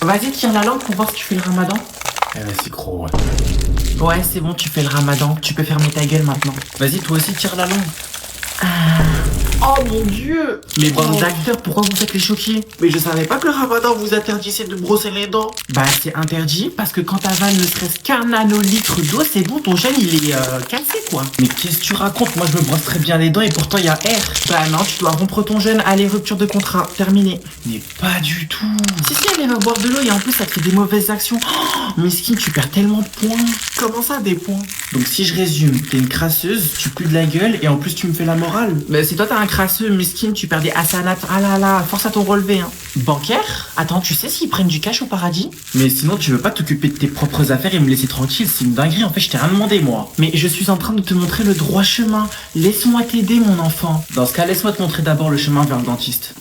Vas-y, tire la langue pour voir si tu fais le ramadan. Eh vas-y gros. Ouais, c'est bon, tu fais le ramadan. Tu peux fermer ta gueule maintenant. Vas-y, toi aussi tire la langue. Oh mon dieu! Mais bande d'acteurs, pourquoi vous faites les choqués? Mais je savais pas que le ramadan vous interdisait de brosser les dents. Bah c'est interdit parce que quand t'avales ne serait-ce qu'un nanolitre d'eau, c'est bon, ton gène il est cassé quoi. Mais qu'est-ce que tu racontes? Moi je me brosse très bien les dents et pourtant il y a R. Bah non, tu dois rompre ton gène. Allez, rupture de contrat, terminé. Mais pas du tout. Si, allez va boire de l'eau et en plus ça te fait des mauvaises actions. Oh, Miskin, tu perds tellement de points. Comment ça, des points? Donc si je résume, t'es une crasseuse, tu pues de la gueule et en plus tu me fais la morale. Bah si toi t'as un crasseux, Miskin, tu perds des hasanats. Ah là là, force à ton relevé hein. Bancaire? Attends, tu sais s'ils prennent du cash au paradis? Mais sinon tu veux pas t'occuper de tes propres affaires et me laisser tranquille, c'est une dinguerie, en fait je t'ai rien demandé moi. Mais je suis en train de te montrer le droit chemin. Laisse-moi t'aider mon enfant. Dans ce cas, laisse-moi te montrer d'abord le chemin vers le dentiste.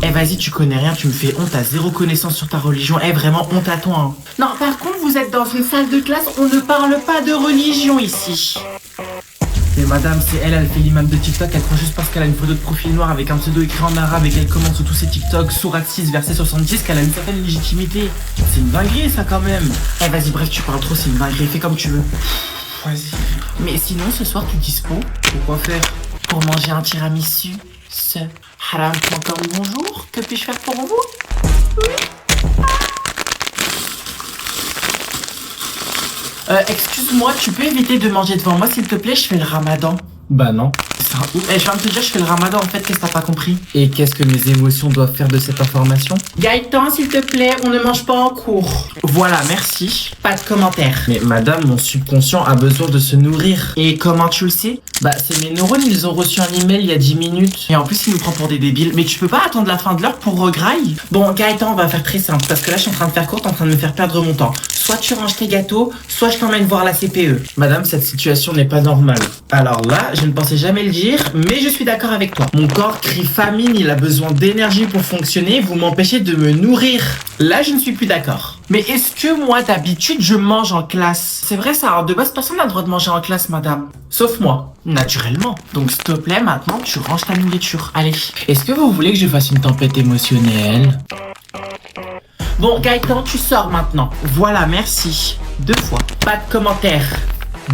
Eh vas-y, tu connais rien, tu me fais honte, t'as zéro connaissance sur ta religion. Eh vraiment honte à toi hein. Non, par contre, vous êtes dans une salle de classe, on ne parle pas de religion ici. Mais madame, c'est elle fait l'imam de TikTok, elle croit juste parce qu'elle a une photo de profil noir avec un pseudo écrit en arabe et qu'elle commente sur tous ses TikTok, sourate 6, verset 70, qu'elle a une certaine légitimité. C'est une dinguerie ça quand même. Eh vas-y, bref, tu parles trop, c'est une dinguerie, fais comme tu veux. Vas-y. Mais sinon, ce soir, tu dispo Pourquoi faire? pour manger un tiramisu. Ce haram.com, bonjour, que puis-je faire pour vous? Excuse-moi, tu peux éviter de manger devant moi s'il te plaît, je fais le ramadan. Bah non. C'est un ouf. Je viens de te dire, je fais le ramadan en fait, qu'est-ce que t'as pas compris? Et qu'est-ce que mes émotions doivent faire de cette information? Gaëtan, s'il te plaît, on ne mange pas en cours. Voilà, merci. Pas de commentaires. Mais madame, mon subconscient a besoin de se nourrir. Et comment tu le sais? Bah c'est mes neurones, ils ont reçu un email il y a 10 minutes. Et en plus, il nous prend pour des débiles. Mais tu peux pas attendre la fin de l'heure pour graille? Bon, Gaëtan, on va faire très simple. Parce que là, je suis en train de faire court, t'es en train de me faire perdre mon temps. Soit tu ranges tes gâteaux, soit je t'emmène voir la CPE. Madame, cette situation n'est pas normale. Alors là, je ne pensais jamais le dire, mais je suis d'accord avec toi. Mon corps crie famine, il a besoin d'énergie pour fonctionner, vous m'empêchez de me nourrir. Là, je ne suis plus d'accord. Mais est-ce que moi, d'habitude, je mange en classe? C'est vrai ça, de base, personne n'a le droit de manger en classe, madame. Sauf moi, naturellement. Donc, s'il te plaît, maintenant, tu ranges ta nourriture. Allez. Est-ce que vous voulez que je fasse une tempête émotionnelle? Bon, Gaëtan, tu sors maintenant. Voilà, merci. 2 fois. Pas de commentaires.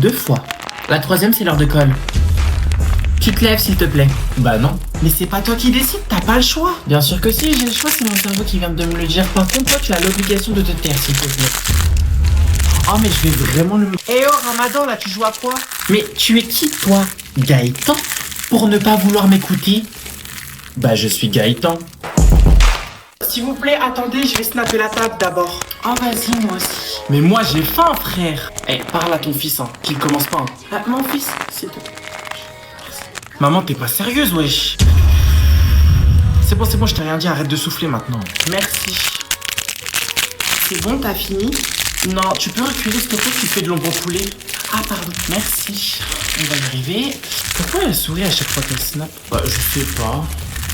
2 fois. La 3e, c'est l'heure de colle. Tu te lèves, s'il te plaît. Bah non. Mais c'est pas toi qui décides, t'as pas le choix. Bien sûr que si, j'ai le choix, c'est mon cerveau qui vient de me le dire. Par contre, toi, tu as l'obligation de te taire, s'il te plaît. Oh, mais je vais vraiment le... Eh oh, Ramadan, là, tu joues à quoi? Mais tu es qui, toi? Gaëtan? Pour ne pas vouloir m'écouter? Bah je suis Gaëtan. S'il vous plaît, attendez, je vais snapper la table d'abord. Oh, vas-y, moi aussi. Mais moi j'ai faim, frère. Eh, parle à ton fils, hein, qu'il commence pas. Hein. Ah, mon fils, s'il te plaît. Maman, t'es pas sérieuse, wesh. C'est bon, je t'ai rien dit, arrête de souffler maintenant. Merci. C'est bon, t'as fini? Non, tu peux reculer, s'il te plaît, tu fais de l'ombre au poulet. Ah, pardon, merci. On va y arriver. Pourquoi elle sourit à chaque fois qu'elle snap? Bah, je sais pas.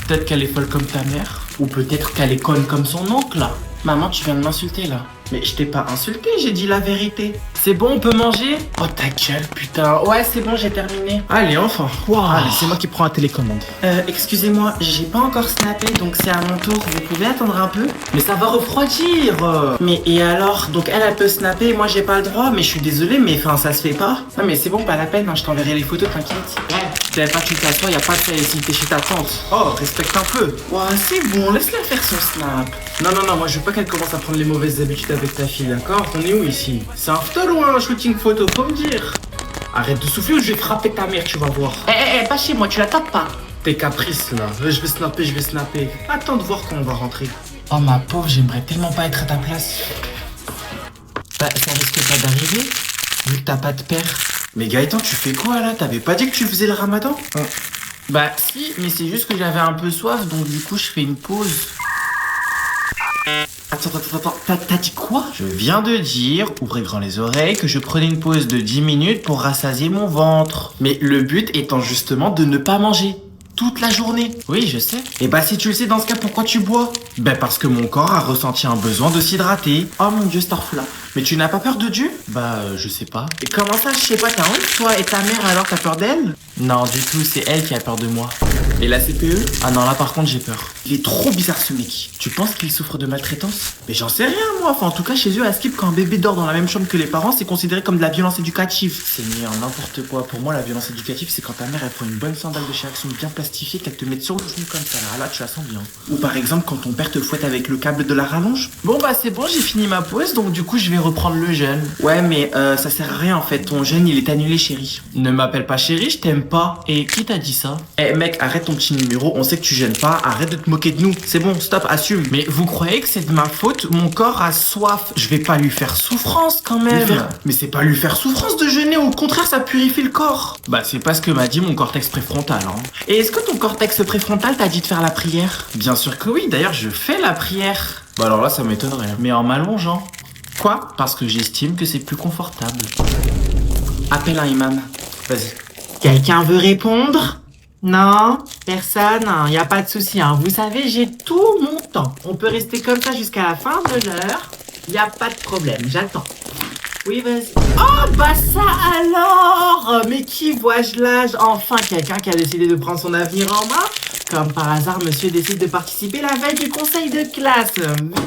Peut-être qu'elle est folle comme ta mère. Ou peut-être qu'elle est conne comme son oncle, là. Maman, tu viens de m'insulter, là. Mais je t'ai pas insulté, j'ai dit la vérité. C'est bon, on peut manger? Oh, ta gueule, putain. Ouais, c'est bon, j'ai terminé. Allez, enfin. Wow. Allez, c'est moi qui prends la télécommande. Excusez-moi, j'ai pas encore snappé, donc c'est à mon tour. Vous pouvez attendre un peu? Mais ça va refroidir. Mais et alors? Donc elle peut snapper, moi j'ai pas le droit, mais je suis désolé, mais enfin ça se fait pas. Non mais c'est bon, pas la peine, hein, je t'enverrai les photos, t'inquiète. Ouais, tu savais pas que tu t'assois, y a pas de ça ici, t'es chez ta tante. Oh, respecte un peu. Ouais, c'est bon, laisse-la faire son snap. Non, moi je veux pas qu'elle commence à prendre les mauvaises habitudes avec ta fille, d'accord? On est où ici? C'est un photo ou un shooting photo, faut me dire. Arrête de souffler ou je vais frapper ta mère, tu vas voir. Pas chez moi, tu la tapes pas. Tes caprices là, je vais snapper. Attends de voir quand on va rentrer. Oh ma pauvre, j'aimerais tellement pas être à ta place. Bah ça risque pas d'arriver, vu que t'as pas de père. Mais Gaëtan, tu fais quoi là? T'avais pas dit que tu faisais le ramadan? Bah si, mais c'est juste que j'avais un peu soif, donc du coup je fais une pause. Attends, t'as dit quoi? Je viens de dire, ouvrez grand les oreilles, que je prenais une pause de 10 minutes pour rassasier mon ventre. Mais le but étant justement de ne pas manger toute la journée. Oui, je sais. Et bah si tu le sais, dans ce cas, pourquoi tu bois? Ben parce que mon corps a ressenti un besoin de s'hydrater. Oh mon dieu, Starfla. Mais tu n'as pas peur de Dieu? Je sais pas. Et comment ça, je sais pas, t'as honte, toi et ta mère, alors t'as peur d'elle? Non, du tout, c'est elle qui a peur de moi. Et la CPE? Ah non, là par contre, j'ai peur. Il est trop bizarre ce mec. Tu penses qu'il souffre de maltraitance? Mais j'en sais rien, moi. Enfin, en tout cas, chez eux, à Skip, quand un bébé dort dans la même chambre que les parents, c'est considéré comme de la violence éducative. C'est Seigneur, n'importe quoi. Pour moi, la violence éducative, c'est quand ta mère, elle prend une bonne sandale de chez Action bien plastifiée, qu'elle te mette sur le genou comme ça. Là, tu la sens bien. Ou par exemple, quand ton père te fouette avec le câble de la rallonge. Bon, c'est bon, j'ai fini ma pause, donc du coup, je vais reprendre le jeûne. Ouais, mais ça sert à rien, en fait. Ton jeûne, il est annulé, chérie. Ne m'appelle pas chérie, je t'aime pas. Et qui t'a dit ça? Eh, mec, arrête ton petit numéro. On sait que tu gênes pas. Arrête de te moquer de nous. C'est bon, stop, assume. Mais vous croyez que c'est de ma faute? Mon corps a soif. Je vais pas lui faire souffrance quand même. Mais c'est pas lui faire souffrance de jeûner. Au contraire, ça purifie le corps. C'est pas ce que m'a dit mon cortex préfrontal. Hein. Et est-ce que ton cortex préfrontal t'a dit de faire la prière? Bien sûr que oui. D'ailleurs, je fais la prière. Alors là, ça m'étonnerait. Mais en m'allongeant. Quoi? Parce que j'estime que c'est plus confortable. Appelle un imam. Vas-y. Quelqu'un veut répondre? Non? Personne? Y a pas de souci. Hein. Vous savez, j'ai tout mon temps. On peut rester comme ça jusqu'à la fin de l'heure. Y a pas de problème. J'attends. Oui, vas-y. Oh, ça alors! Mais qui vois-je l'âge? Enfin, quelqu'un qui a décidé de prendre son avenir en main? Comme par hasard, monsieur décide de participer la veille du conseil de classe.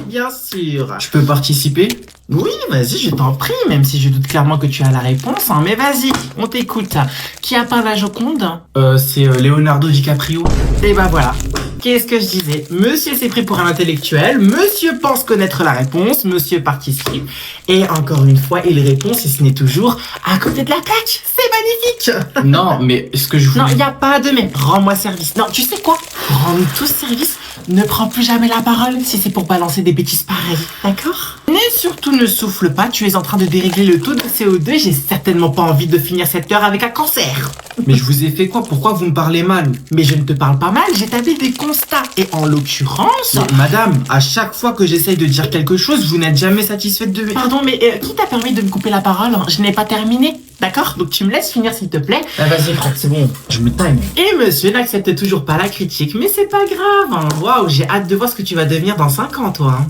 Bien sûr. Je peux participer? Oui, vas-y, je t'en prie, même si je doute clairement que tu as la réponse. Hein, mais vas-y, on t'écoute. Qui a peint la Joconde? C'est Leonardo DiCaprio. Et voilà. Qu'est-ce que je disais? Monsieur s'est pris pour un intellectuel, monsieur pense connaître la réponse, monsieur participe. Et encore une fois, il répond, si ce n'est toujours, à côté de la plaque. C'est magnifique. Non, mais ce que je voulais... Non, il n'y a pas de mais. Rends-moi service. Non, tu sais quoi? Rends-nous tous service. Ne prends plus jamais la parole si c'est pour balancer des bêtises pareilles. D'accord? Mais surtout ne souffle pas, tu es en train de dérégler le taux de CO2. J'ai certainement pas envie de finir cette heure avec un cancer. Mais je vous ai fait quoi? Pourquoi vous me parlez mal? Mais je ne te parle pas mal, j'établis des constats. Et en l'occurrence... Mais madame, à chaque fois que j'essaye de dire quelque chose, vous n'êtes jamais satisfaite de... Pardon, mais qui t'a permis de me couper la parole? Je n'ai pas terminé. D'accord? Donc tu me laisses finir s'il te plaît. Vas-y frère, c'est bon, je me time. Et monsieur n'accepte toujours pas la critique, mais c'est pas grave. Hein. Waouh, j'ai hâte de voir ce que tu vas devenir dans 5 ans, toi. Hein.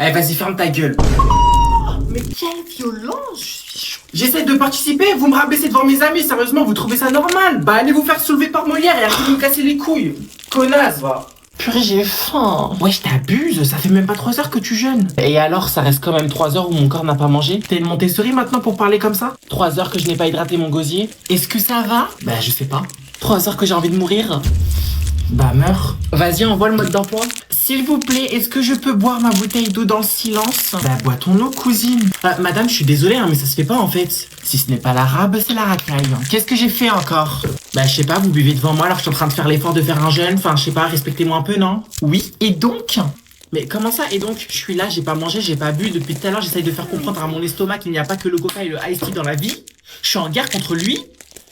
Eh, vas-y, ferme ta gueule. Oh, mais quelle violence, je suis chaud. J'essaie de participer, vous me rabaissez devant mes amis, sérieusement, vous trouvez ça normal? Allez vous faire soulever par Molière et arrêtez de me casser les couilles. Connasse, va. Purée, j'ai faim. Ouais, je t'abuse, ça fait même pas 3 heures que tu jeûnes. Et alors, ça reste quand même 3 heures où mon corps n'a pas mangé. T'es une Montessori maintenant pour parler comme ça? 3 heures que je n'ai pas hydraté mon gosier. Est-ce que ça va? Je sais pas. 3 heures que j'ai envie de mourir? Meurs. Vas-y, envoie le mode d'emploi. S'il vous plaît, est-ce que je peux boire ma bouteille d'eau dans le silence? Bois ton eau, cousine. Madame, je suis désolée, hein, mais ça se fait pas en fait. Si ce n'est pas l'arabe, c'est la racaille. Qu'est-ce que j'ai fait encore? Je sais pas, vous buvez devant moi alors que je suis en train de faire l'effort de faire un jeûne. Enfin, je sais pas, respectez-moi un peu, non? Oui, et donc? Mais comment ça? Et donc, je suis là, j'ai pas mangé, j'ai pas bu. Depuis tout à l'heure, j'essaye de faire comprendre à mon estomac qu'il n'y a pas que le coca et le iced tea dans la vie. Je suis en guerre contre lui.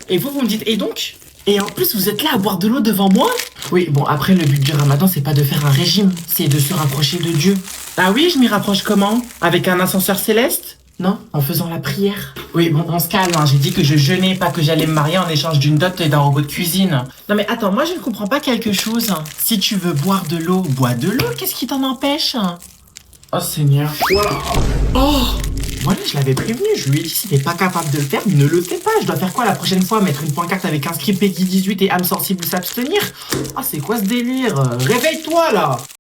Et vous me dites, et donc? Et en plus, vous êtes là à boire de l'eau devant moi? Oui, bon, après, le but du ramadan, c'est pas de faire un régime, c'est de se rapprocher de Dieu. Ah oui, je m'y rapproche comment? Avec un ascenseur céleste? Non, en faisant la prière. Oui, bon, on se calme, hein. J'ai dit que je jeûnais, pas que j'allais me marier en échange d'une dot et d'un robot de cuisine. Non mais attends, moi je ne comprends pas quelque chose. Si tu veux boire de l'eau, bois de l'eau, qu'est-ce qui t'en empêche? Oh Seigneur. Oh! Voilà, je l'avais prévenu, je lui ai dit si t'es pas capable de le faire, ne le fais pas. Je dois faire quoi la prochaine fois? Mettre une pancarte avec inscrit Peggy 18 et âme sensible s'abstenir? Ah, c'est quoi ce délire? Réveille-toi là!